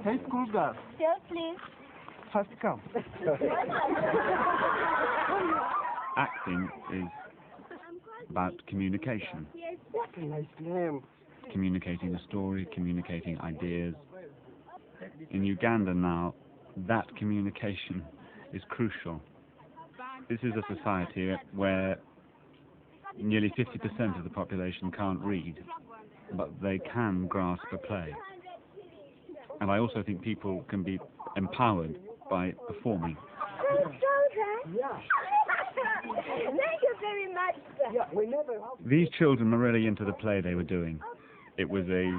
Hey, school girls. Yes, please. First come. Acting is about communication. Nice name. Communicating a story, communicating ideas. In Uganda now, that communication is crucial. This is a society where nearly 50% of the population can't read, but they can grasp a play. And I also think people can be empowered by performing. Thank you very much, sir. Yeah, These children were really into the play they were doing. It was a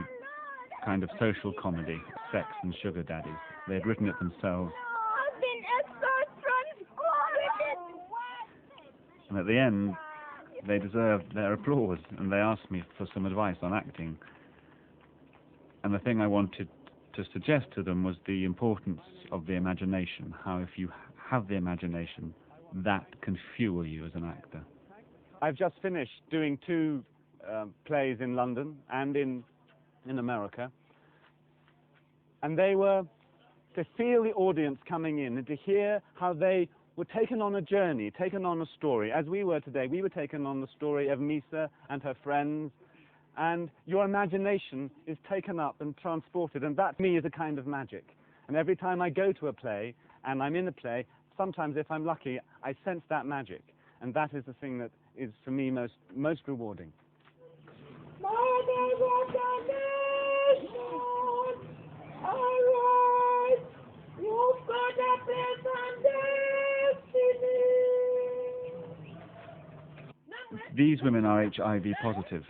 kind of social comedy, sex and sugar daddies. They had written it themselves. I've been expelled from school. And at the end, they deserved their applause, and they asked me for some advice on acting. And the thing I wanted to suggest to them was the importance of the imagination, how if you have the imagination, that can fuel you as an actor. I've just finished doing two plays in London and in America, and they were to feel the audience coming in and to hear how they were taken on a journey, taken on a story. As we were today, we were taken on the story of Misa and her friends, and your imagination is taken up and transported, and that, to me, is a kind of magic. And every time I go to a play, and I'm in a play, sometimes, if I'm lucky, I sense that magic, and that is the thing that is, for me, most rewarding. These women are HIV positive,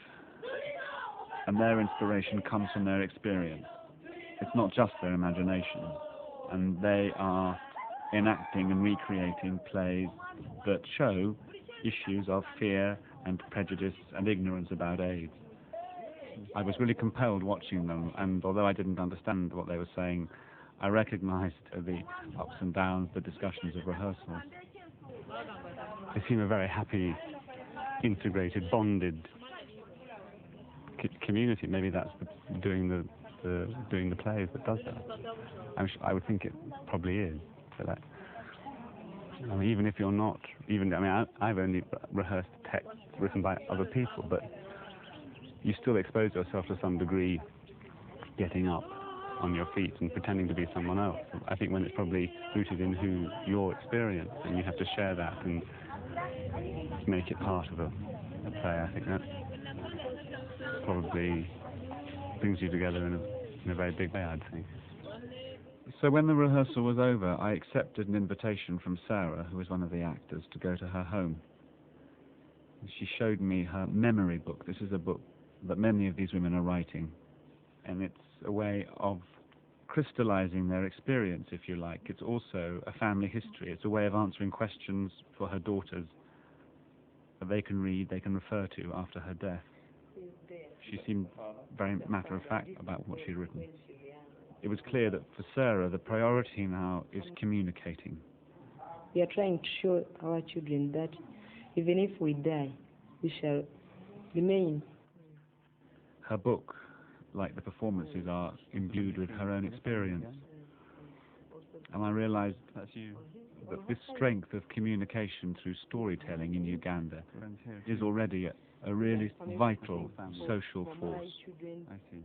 and their inspiration comes from their experience. It's not just their imagination, and they are enacting and recreating plays that show issues of fear and prejudice and ignorance about AIDS. I was really compelled watching them, and although I didn't understand what they were saying, I recognized the ups and downs, the discussions of rehearsals. They seem a very happy, integrated, bonded community. Maybe that's doing the plays that does that. I would think it probably is. But I mean, even if you're not, I've only rehearsed texts written by other people, but you still expose yourself to some degree, getting up on your feet and pretending to be someone else. I think when it's probably rooted in who your experience, and you have to share that and make it part of a play, I think that probably brings you together in a very big way, I'd think. So when the rehearsal was over, I accepted an invitation from Sarah, who was one of the actors, to go to her home. She showed me her memory book. This is a book that many of these women are writing, and it's a way of crystallizing their experience, if you like. It's also a family history. It's a way of answering questions for her daughters that they can read, they can refer to after her death. She seemed very matter-of-fact about what she'd written. It was clear that for Sarah, the priority now is communicating. We are trying to show our children that even if we die, we shall remain. Her book, like the performances, are imbued with her own experience. And I realized that this strength of communication through storytelling in Uganda is already a really vital social force. I see.